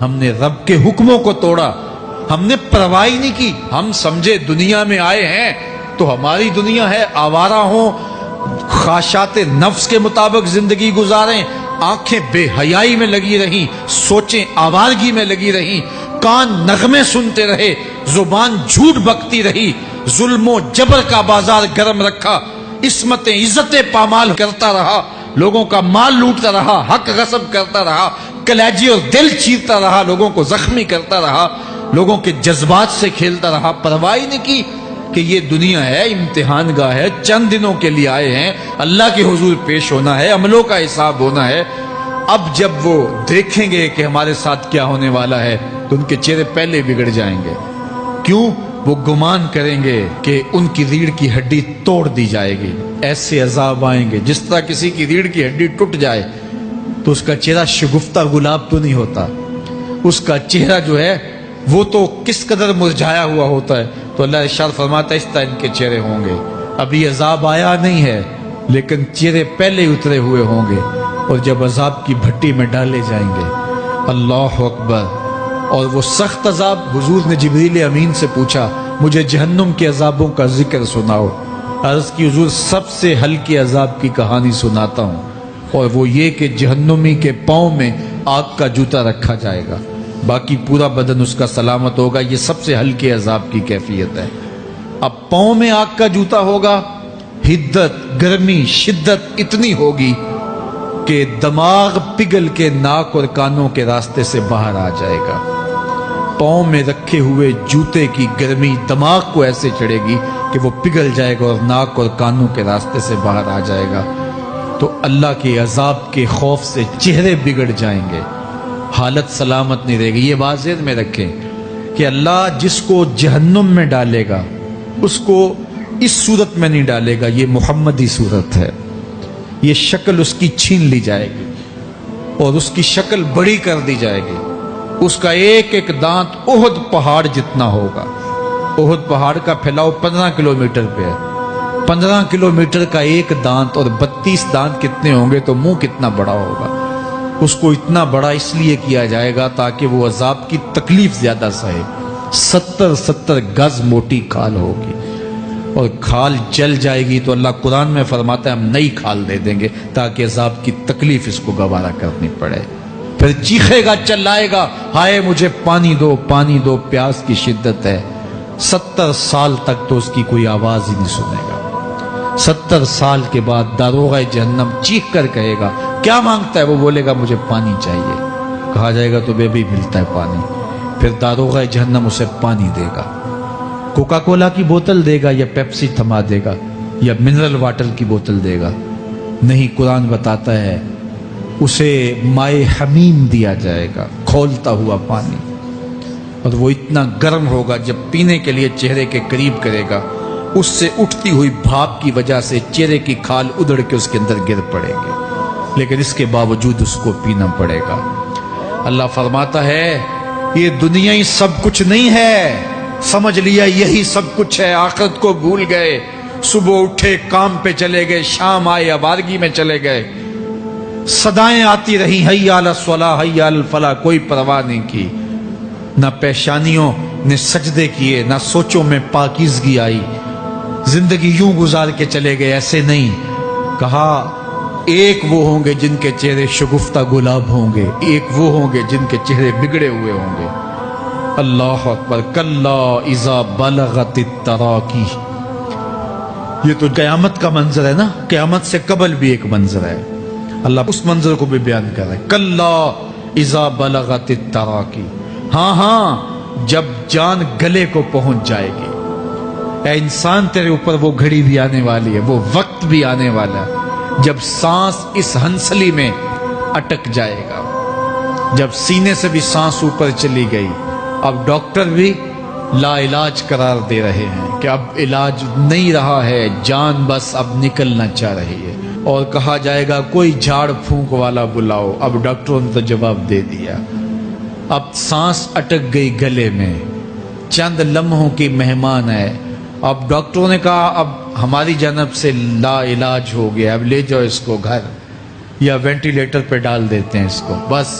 ہم نے رب کے حکموں کو توڑا، ہم نے پرواہ ہی نہیں کی۔ ہم سمجھے دنیا میں آئے ہیں تو ہماری دنیا ہے، آوارہ ہوں، خواہشات نفس کے مطابق زندگی گزاریں، آنکھیں بے حیائی میں لگی رہیں، سوچیں آوارگی میں لگی رہیں، کان نغمے سنتے رہے، زبان جھوٹ بکتی رہی، ظلم و جبر کا بازار گرم رکھا، عصمتیں عزتیں پامال کرتا رہا، لوگوں کا مال لوٹتا رہا، حق غصب کرتا رہا، کلیجی اور دل چیرتا رہا، لوگوں کو زخمی کرتا رہا، لوگوں کے جذبات سے کھیلتا رہا، پرواہ نہیں کی کہ یہ دنیا ہے، امتحان گاہ ہے، چند دنوں کے لیے آئے ہیں، اللہ کے حضور پیش ہونا ہے، عملوں کا حساب ہونا ہے۔ اب جب وہ دیکھیں گے کہ ہمارے ساتھ کیا ہونے والا ہے تو ان کے چہرے پہلے بگڑ جائیں گے۔ کیوں؟ وہ گمان کریں گے کہ ان کی ریڑھ کی ہڈی توڑ دی جائے گی، ایسے عذاب آئیں گے جس طرح کسی کی ریڑھ کی ہڈی ٹوٹ جائے تو اس کا چہرہ شگفتہ گلاب تو نہیں ہوتا، اس کا چہرہ جو ہے وہ تو کس قدر مرجھایا ہوا ہوتا ہے۔ تو اللہ ارشاد فرماتا ہے اس طرح ان کے چہرے ہوں گے۔ ابھی عذاب آیا نہیں ہے لیکن چہرے پہلے اترے ہوئے ہوں گے، اور جب عذاب کی بھٹی میں ڈالے جائیں گے، اللہ اکبر، اور وہ سخت عذاب، حضور نے جبریل امین سے پوچھا مجھے جہنم کے عذابوں کا ذکر سناؤ۔ عرض کی حضور سب سے ہلکے عذاب کی کہانی سناتا ہوں، اور وہ یہ کہ جہنمی کے پاؤں میں آگ کا جوتا رکھا جائے گا، باقی پورا بدن اس کا سلامت ہوگا۔ یہ سب سے ہلکے عذاب کی کیفیت ہے۔ اب پاؤں میں آگ کا جوتا ہوگا، حدت، گرمی، شدت اتنی ہوگی کہ دماغ پگھل کے ناک اور کانوں کے راستے سے باہر آ جائے گا۔ پاؤں میں رکھے ہوئے جوتے کی گرمی دماغ کو ایسے چڑھے گی کہ وہ پگھل جائے گا اور ناک اور کانوں کے راستے سے باہر آ جائے گا۔ تو اللہ کے عذاب کے خوف سے چہرے بگڑ جائیں گے، حالت سلامت نہیں رہے گی۔ یہ بات ذہن میں رکھیں کہ اللہ جس کو جہنم میں ڈالے گا اس کو اس صورت میں نہیں ڈالے گا، یہ محمدی صورت ہے، یہ شکل اس کی چھین لی جائے گی اور اس کی شکل بڑی کر دی جائے گی۔ اس کا ایک ایک دانت احد پہاڑ جتنا ہوگا۔ احد پہاڑ کا پھیلاؤ 15 کلومیٹر پہ ہے، 15 کلومیٹر کا ایک دانت، اور 32 دانت کتنے ہوں گے تو منہ کتنا بڑا ہوگا۔ اس کو اتنا بڑا اس لیے کیا جائے گا تاکہ وہ عذاب کی تکلیف زیادہ سہے۔ 70 گز موٹی کھال ہوگی، اور کھال جل جائے گی تو اللہ قرآن میں فرماتا ہے ہم نئی کھال دے دیں گے تاکہ عذاب کی تکلیف اس کو گوارا کرنی پڑے۔ پھر چیخے گا، چلائے گا، ہائے مجھے پانی دو، پانی دو، پیاس کی شدت ہے۔ 70 سال تک تو اس کی کوئی آواز ہی نہیں سنے گا۔ 70 سال کے بعد داروغہ جہنم چیخ کر کہے گا کیا مانگتا ہے؟ وہ بولے گا مجھے پانی چاہیے۔ کہا جائے گا تو بے بھی ملتا ہے پانی۔ پھر داروغہ جہنم اسے پانی دے گا، کوکا کولا کی بوتل دے گا یا پیپسی تھما دے گا یا منرل واٹر کی بوتل دے گا؟ نہیں، قرآن بتاتا ہے اسے مائے حمیم دیا جائے گا، کھولتا ہوا پانی، اور وہ اتنا گرم ہوگا جب پینے کے لیے چہرے کے قریب کرے گا اس سے اٹھتی ہوئی بھاپ کی وجہ سے چہرے کی کھال ادڑ کے اس کے اندر گر پڑے گی، لیکن اس کے باوجود اس کو پینا پڑے گا۔ اللہ فرماتا ہے یہ دنیا ہی سب کچھ نہیں ہے، سمجھ لیا یہی سب کچھ ہے، آخرت کو بھول گئے، صبح اٹھے کام پہ چلے گئے، شام آئے آوارگی میں چلے گئے، صدائیں آتی رہیں حی علی الصلاۃ حی علی الفلاح، کوئی پرواہ نہیں کی، نہ پیشانیوں نے سجدے کیے، نہ سوچوں میں پاکیزگی آئی، زندگی یوں گزار کے چلے گئے۔ ایسے نہیں، کہا ایک وہ ہوں گے جن کے چہرے شگفتہ گلاب ہوں گے، ایک وہ ہوں گے جن کے چہرے بگڑے ہوئے ہوں گے۔ اللہ اکبر، کلا اذا بلغت التراقی، یہ تو قیامت کا منظر ہے نا، قیامت سے قبل بھی ایک منظر ہے، اللہ اس منظر کو بھی بیان کر رہا ہے، کلا اذا بلغت التراقی، ہاں جب جان گلے کو پہنچ جائے گی۔ اے انسان تیرے اوپر وہ گھڑی بھی آنے والی ہے، وہ وقت بھی آنے والا ہے جب سانس اس ہنسلی میں اٹک جائے گا، جب سینے سے بھی سانس اوپر چلی گئی، اب ڈاکٹر بھی لا علاج قرار دے رہے ہیں کہ اب علاج نہیں رہا ہے، جان بس اب نکلنا چاہ رہی ہے، اور کہا جائے گا کوئی جھاڑ پھونک والا بلاؤ۔ اب ڈاکٹروں نے تو جواب دے دیا، اب سانس اٹک گئی گلے میں، چند لمحوں کی مہمان ہے، اب ڈاکٹروں نے کہا اب ہماری جانب سے لا علاج ہو گیا، اب لے جاؤ اس کو گھر یا وینٹیلیٹر پہ ڈال دیتے ہیں اس کو، بس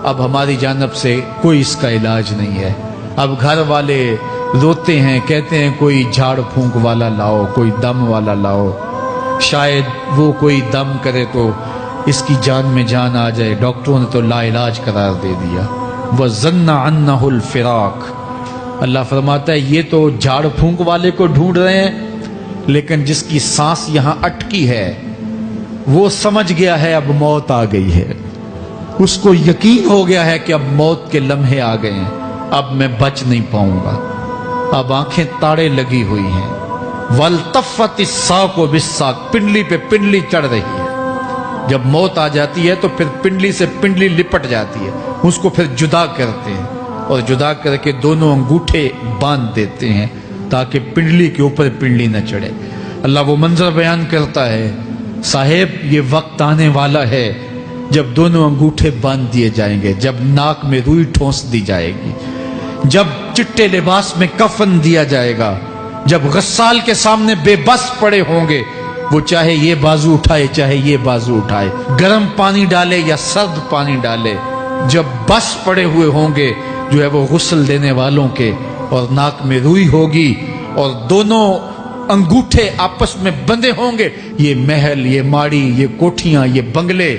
اب ہماری جانب سے کوئی اس کا علاج نہیں ہے. اب گھر والے روتے ہیں, کہتے ہیں کوئی جھاڑ پھونک والا لاؤ, کوئی دم والا لاؤ, شاید وہ کوئی دم کرے تو اس کی جان میں جان آ جائے. ڈاکٹروں نے تو لا علاج قرار دے دیا. وَظَنَّ عَنَّهُ الْفِرَاقِ. اللہ فرماتا ہے یہ تو جھاڑ پھونک والے کو ڈھونڈ رہے ہیں, لیکن جس کی سانس یہاں اٹکی ہے وہ سمجھ گیا ہے اب موت آ گئی ہے. اس کو یقین ہو گیا ہے کہ اب موت کے لمحے آ گئے ہیں, اب میں بچ نہیں پاؤں گا. اب آنکھیں تاڑے لگی ہوئی ہیں. وَالْتَفَّتِ السَّاقُ بِالسَّاقِ. پنڈلی پہ پنڈلی چڑھ رہی ہے. جب موت آ جاتی ہے تو پھر پنڈلی سے پنڈلی لپٹ جاتی ہے, اس کو پھر جدا کرتے ہیں اور جدا کر کے دونوں انگوٹھے باندھ دیتے ہیں تاکہ پنڈلی کے اوپر پنڈلی نہ چڑھے. اللہ وہ منظر بیان کرتا ہے, صاحب یہ وقت آنے والا ہے جب دونوں انگوٹھے باندھ دیے جائیں گے, جب ناک میں روئی ٹھونس دی جائے گی, جب چٹے لباس میں کفن دیا جائے گا, جب غسال کے سامنے بے بس پڑے ہوں گے, وہ چاہے یہ بازو اٹھائے چاہے یہ بازو اٹھائے, گرم پانی ڈالے یا سرد پانی ڈالے, جب بس پڑے ہوئے ہوں گے جو ہے وہ غسل دینے والوں کے, اور ناک میں روئی ہوگی اور دونوں انگوٹھے آپس میں بندھے ہوں گے. یہ محل, یہ ماڑی, یہ کوٹھیاں, یہ بنگلے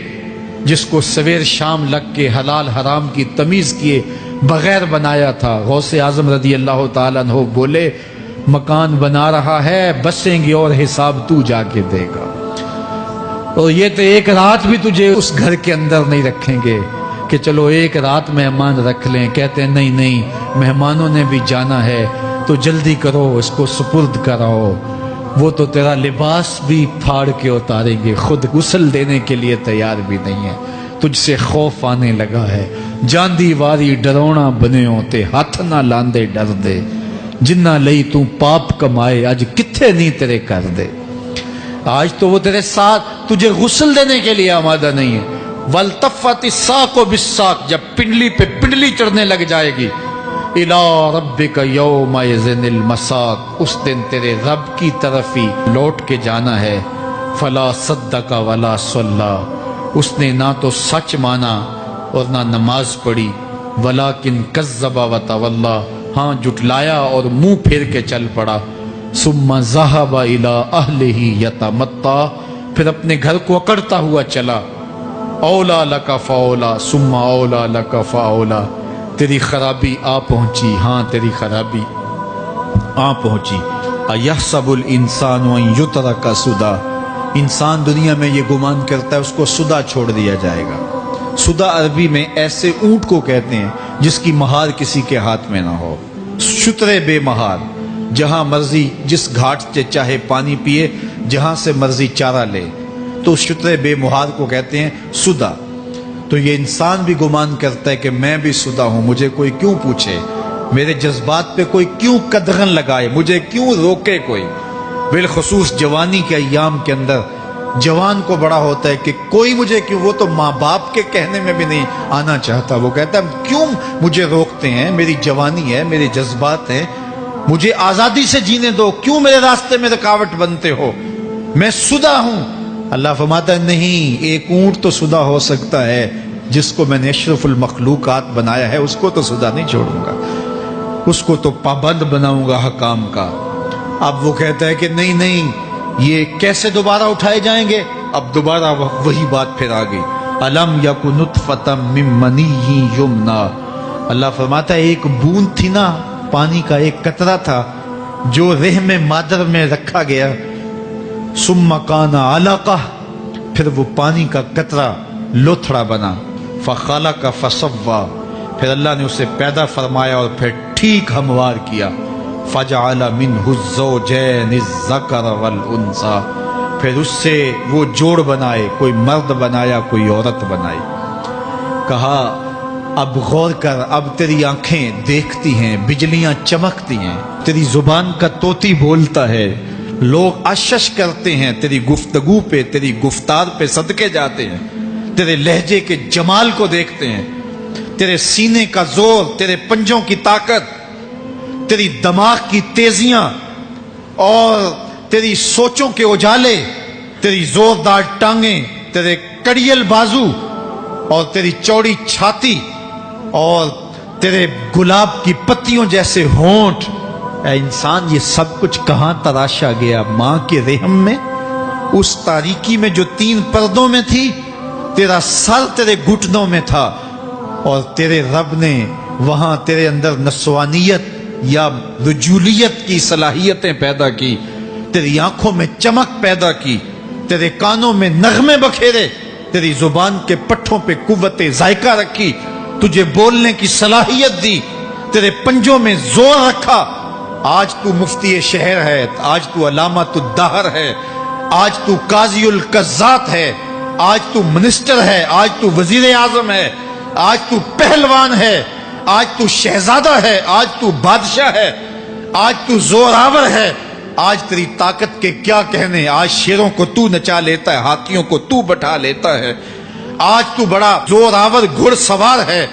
جس کو سویر شام لگ کے حلال حرام کی تمیز کیے بغیر بنایا تھا, غوث اعظم رضی اللہ تعالیٰ عنہ بولے مکان بنا رہا ہے, بسیں گے اور حساب تو جا کے دے گا. اور یہ تو ایک رات بھی تجھے اس گھر کے اندر نہیں رکھیں گے کہ چلو ایک رات مہمان رکھ لیں. کہتے ہیں نہیں نہیں, مہمانوں نے بھی جانا ہے تو جلدی کرو, اس کو سپرد کراؤ. وہ تو تیرا لباس بھی پھاڑ کے اتاریں گے, خود غسل دینے کے لیے تیار بھی نہیں ہے. تجھ سے خوف آنے لگا ہے, جاندی واری ڈرونا بنے ہوتے, ہاتھ نہ لاندے ڈر دے, جنہ لئی تو پاپ کمائے اج کتھے نہیں تیرے کر دے. آج تو وہ تیرے ساتھ تجھے غسل دینے کے لیے آمادہ نہیں ہے. وَالْتَفَّتِ السَّاقُ بِالسَّاقِ. جب پنڈلی پہ پنڈلی چڑھنے لگ جائے گی, إِلَىٰ رَبِّكَ يَوْمَئِذٍ الْمَسَاقُ. اس دن تیرے رب کی طرف ہی لوٹ کے جانا ہے. فَلَا صَدَّقَ وَلَا صَلَّىٰ. اس نے نہ تو سچ مانا اور نہ نماز پڑھی. وَلَٰكِنْ كَذَّبَ وَتَوَلَّىٰ. ہاں جھٹلایا اور منہ پھیر کے چل پڑا. ثُمَّ ذَهَبَ إِلَىٰ أَهْلِهِ يَتَمَطَّىٰ. پھر اپنے گھر کو اکڑتا ہوا چلا. اولا لک فاولا ثم اولا لک فاولا. تیری خرابی آ پہنچی, ہاں تیری خرابی آ پہنچی. ایحسب الانسان ان یترک سدی. انسان دنیا میں یہ گمان کرتا ہے اس کو سدا چھوڑ دیا جائے گا. سدا عربی میں ایسے اونٹ کو کہتے ہیں جس کی مہار کسی کے ہاتھ میں نہ ہو. شترے بے مہار, جہاں مرضی جس گھاٹ سے چاہے پانی پیے, جہاں سے مرضی چارہ لے, تو شترے بے مہار کو کہتے ہیں سدا. تو یہ انسان بھی گمان کرتا ہے کہ میں بھی سدا ہوں, مجھے کوئی کیوں پوچھے, میرے جذبات پہ کوئی کیوں قدغن لگائے, مجھے کیوں روکے کوئی. بالخصوص جوانی کے ایام کے اندر جوان کو بڑا ہوتا ہے کہ کوئی مجھے کیوں, وہ تو ماں باپ کے کہنے میں بھی نہیں آنا چاہتا. وہ کہتا ہے کیوں مجھے روکتے ہیں, میری جوانی ہے, میرے جذبات ہیں, مجھے آزادی سے جینے دو, کیوں میرے راستے میں رکاوٹ بنتے ہو, میں سدا ہوں. اللہ فرماتا ہے نہیں, ایک اونٹ تو سدا ہو سکتا ہے جس کو میں نے اشرف المخلوقات بنایا ہے, اس کو تو سدا نہیں چھوڑوں گا, اس کو تو پابند بناؤں گا حکام کا. اب وہ کہتا ہے کہ نہیں نہیں, یہ کیسے دوبارہ اٹھائے جائیں گے. اب دوبارہ وہی بات پھر آ گئی. الم یک نطفۃ من منی یمنا. اللہ فرماتا ہے ایک بوند تھی نا, پانی کا ایک قطرہ تھا جو رحم مادر میں رکھا گیا. ثم کان علقہ, پھر وہ پانی کا قطرہ لوتھڑا بنا. فخلق فسوی, پھر اللہ نے اسے پیدا فرمایا اور پھر ٹھیک ہموار کیا. فجعل منہ الزوجین الذکر والانثی, پھر اس سے وہ جوڑ بنائے, کوئی مرد بنایا کوئی عورت بنائی. کہا اب غور کر, اب تیری آنکھیں دیکھتی ہیں, بجلیاں چمکتی ہیں, تیری زبان کا طوطی بولتا ہے, لوگ اشش کرتے ہیں تیری گفتگو پہ, تیری گفتار پہ صدقے جاتے ہیں, تیرے لہجے کے جمال کو دیکھتے ہیں, تیرے سینے کا زور, تیرے پنجوں کی طاقت, تیری دماغ کی تیزیاں اور تیری سوچوں کے اجالے, تیری زوردار ٹانگیں, تیرے کڑیل بازو اور تیری چوڑی چھاتی اور تیرے گلاب کی پتیوں جیسے ہونٹ، اے انسان یہ سب کچھ کہاں تراشا گیا؟ ماں کے رحم میں، اس تاریکی میں جو 3 پردوں میں تھی، تیرا سر تیرے گھٹنوں میں تھا، اور تیرے رب نے وہاں تیرے اندر نسوانیت یا رجولیت کی صلاحیتیں پیدا کی، تیری آنکھوں میں چمک پیدا کی، تیرے کانوں میں نغمے بکھیرے، تیری زبان کے پٹھوں پہ قوت ذائقہ رکھی، تجھے بولنے کی صلاحیت دی، تیرے پنجوں میں زور رکھا۔ آج تو مفتی شہر ہے، آج تو علامۃ الدہر ہے، آج تو قاضی القضات ہے، آج تو منسٹر ہے، آج تو وزیر اعظم ہے، آج تو پہلوان ہے، آج تو شہزادہ ہے، آج تو بادشاہ ہے، آج تو زوراور ہے، آج تیری طاقت کے کیا کہنے؟ آج شیروں کو تو نچا لیتا ہے، ہاتھیوں کو تو بٹھا لیتا ہے، آج تو بڑا زوراور گھڑ سوار ہے،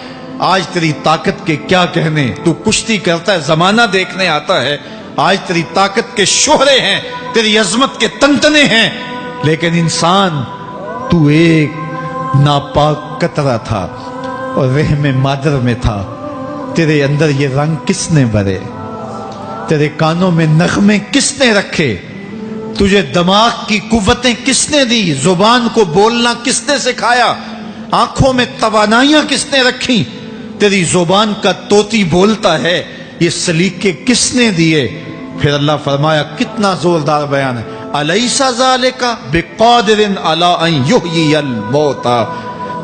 آج تیری طاقت کے کیا کہنے؟ تو کشتی کرتا ہے، زمانہ دیکھنے آتا ہے، آج تیری طاقت کے شوہرے ہیں، تیری عظمت کے تنتنے ہیں، لیکن انسان تو ایک ناپاک قطرہ تھا اور رحم مادر میں تھا۔ تیرے اندر یہ رنگ کس نے بھرے؟ تیرے کانوں میں نغمے کس نے رکھے؟ تجھے دماغ کی قوتیں کس نے دی؟ زبان کو بولنا کس نے سکھایا؟ آنکھوں میں توانائیاں کس نے رکھی؟ تیری زبان کا طوطی بولتا ہے، یہ سلیقے کس نے دیے؟ پھر اللہ فرمایا، کتنا زوردار بیان ہے، الیس ذالک بقادر علی ان یحیی الموتى،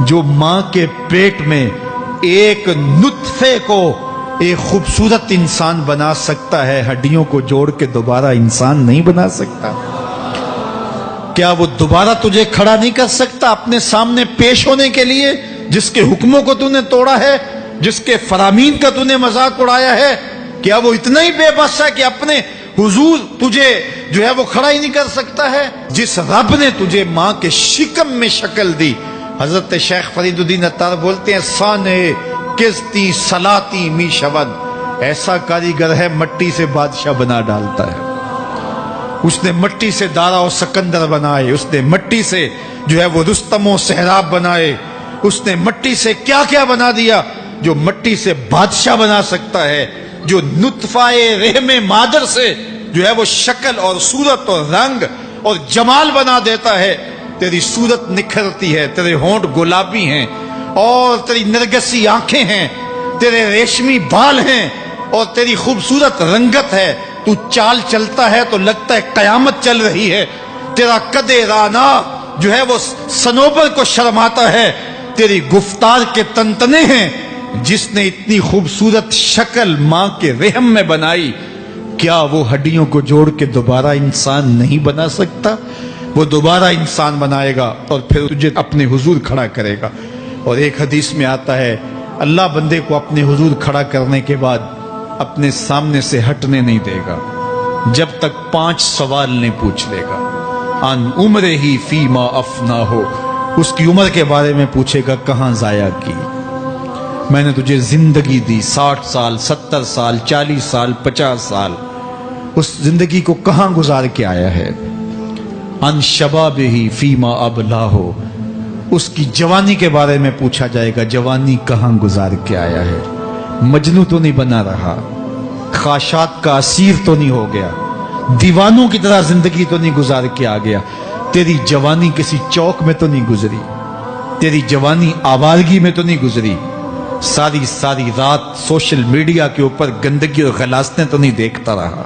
جو ماں کے پیٹ میں ایک نطفے کو ایک خوبصورت انسان بنا سکتا ہے، ہڈیوں کو جوڑ کے دوبارہ انسان نہیں بنا سکتا؟ کیا وہ دوبارہ تجھے کھڑا نہیں کر سکتا اپنے سامنے پیش ہونے کے لیے، جس کے حکموں کو تو نے توڑا ہے، جس کے فرامین کا تو نے مذاق اڑایا ہے؟ کیا وہ اتنا ہی بے بس ہے کہ اپنے حضور تجھے جو ہے وہ کھڑا ہی نہیں کر سکتا ہے؟ جس رب نے تجھے ماں کے شکم میں شکل دی، حضرت شیخ فرید الدین عطار بولتے ہیں، سانے کستی سلاتی می شود، ایسا کاریگر ہے مٹی سے بادشاہ بنا ڈالتا ہے۔ اس نے مٹی سے دارا و سکندر بنائے، اس نے مٹی سے جو ہے وہ رستم و سہراب بنائے، اس نے مٹی سے کیا کیا بنا دیا جو مٹی سے بادشاہ بنا سکتا ہے، جو نطفہ رحم مادر سے جو ہے وہ شکل اور صورت اور رنگ اور جمال بنا دیتا ہے۔ تیری صورت نکھرتی ہے، تیرے ہونٹ گلابی ہیں اور تیری نرگسی آنکھیں ہیں، تیرے ریشمی بال ہیں اور تیری خوبصورت رنگت ہے، تو چال چلتا ہے تو لگتا ہے قیامت چل رہی ہے، تیرا قد رانا جو ہے وہ صنوبر کو شرماتا ہے، تیری گفتار کے تنتنے ہیں۔ جس نے اتنی خوبصورت شکل ماں کے رحم میں بنائی، کیا وہ ہڈیوں کو جوڑ کے دوبارہ انسان نہیں بنا سکتا؟ وہ دوبارہ انسان بنائے گا اور پھر تجھے اپنے حضور کھڑا کرے گا۔ اور ایک حدیث میں آتا ہے، اللہ بندے کو اپنے حضور کھڑا کرنے کے بعد اپنے سامنے سے ہٹنے نہیں دے گا جب تک 5 سوال نہیں پوچھ لے گا۔ ان عمرہ ہی فیما افنا ہو، اس کی عمر کے بارے میں پوچھے گا، کہاں ضائع کی؟ میں نے تجھے زندگی دی، 60 سال 70 سال 40 سال 50 سال، اس زندگی کو کہاں گزار کے آیا ہے؟ ان شباب ہی فیما ابلا ہو، اس کی جوانی کے بارے میں پوچھا جائے گا، جوانی کہاں گزار کے آیا ہے؟ مجنوں تو نہیں بنا رہا، خواہشات کا اسیر تو نہیں ہو گیا، دیوانوں کی طرح زندگی تو نہیں گزار کے آ گیا؟ تیری جوانی کسی چوک میں تو نہیں گزری، تیری جوانی آوارگی میں تو نہیں گزری، ساری رات سوشل میڈیا کے اوپر گندگی اور غلاظتیں تو نہیں دیکھتا رہا؟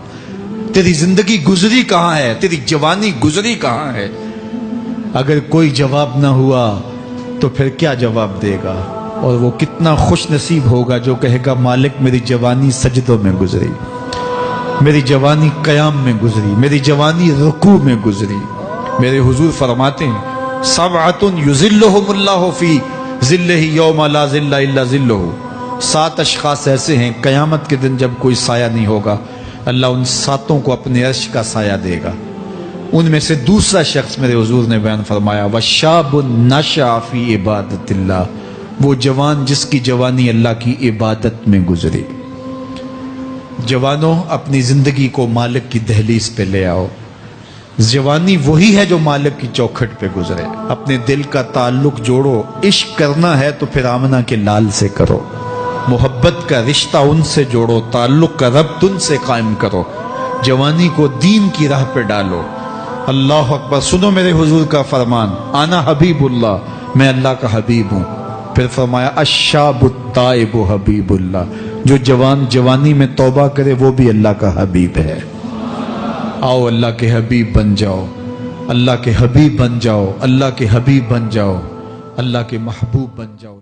تیری زندگی گزری کہاں ہے؟ تیری جوانی گزری کہاں ہے؟ اگر کوئی جواب نہ ہوا تو پھر کیا جواب دے گا؟ اور وہ کتنا خوش نصیب ہوگا جو کہے گا، مالک میری جوانی سجدوں میں گزری، میری جوانی قیام میں گزری، میری جوانی رکوع میں گزری۔ میرے حضور فرماتے ہیں، سبعۃ یظلھم اللہ فی ظلہ یوم لا ظل الا ظلہ، 7 اشخاص ایسے ہیں قیامت کے دن جب کوئی سایہ نہیں ہوگا، اللہ ان 7 کو اپنے عرش کا سایہ دے گا۔ ان میں سے دوسرا شخص میرے حضور نے بیان فرمایا، وشاب نشأ فی عبادت اللہ، وہ جوان جس کی جوانی اللہ کی عبادت میں گزری۔ جوانوں، اپنی زندگی کو مالک کی دہلیز پہ لے آؤ۔ جوانی وہی ہے جو مالک کی چوکھٹ پہ گزرے۔ اپنے دل کا تعلق جوڑو، عشق کرنا ہے تو پھر آمنہ کے لال سے کرو۔ محبت کا رشتہ ان سے جوڑو، تعلق کا ربط ان سے قائم کرو، جوانی کو دین کی راہ پہ ڈالو۔ اللہ اکبر۔ سنو میرے حضور کا فرمان، انا حبیب اللہ، میں اللہ کا حبیب ہوں۔ پھر فرمایا الشاب التائب حبیب اللہ، جو جوان جوانی میں توبہ کرے وہ بھی اللہ کا حبیب ہے۔ آؤ اللہ کے حبیب بن جاؤ، اللہ کے حبیب بن جاؤ، اللہ کے حبیب بن جاؤ، اللہ کے محبوب بن جاؤ۔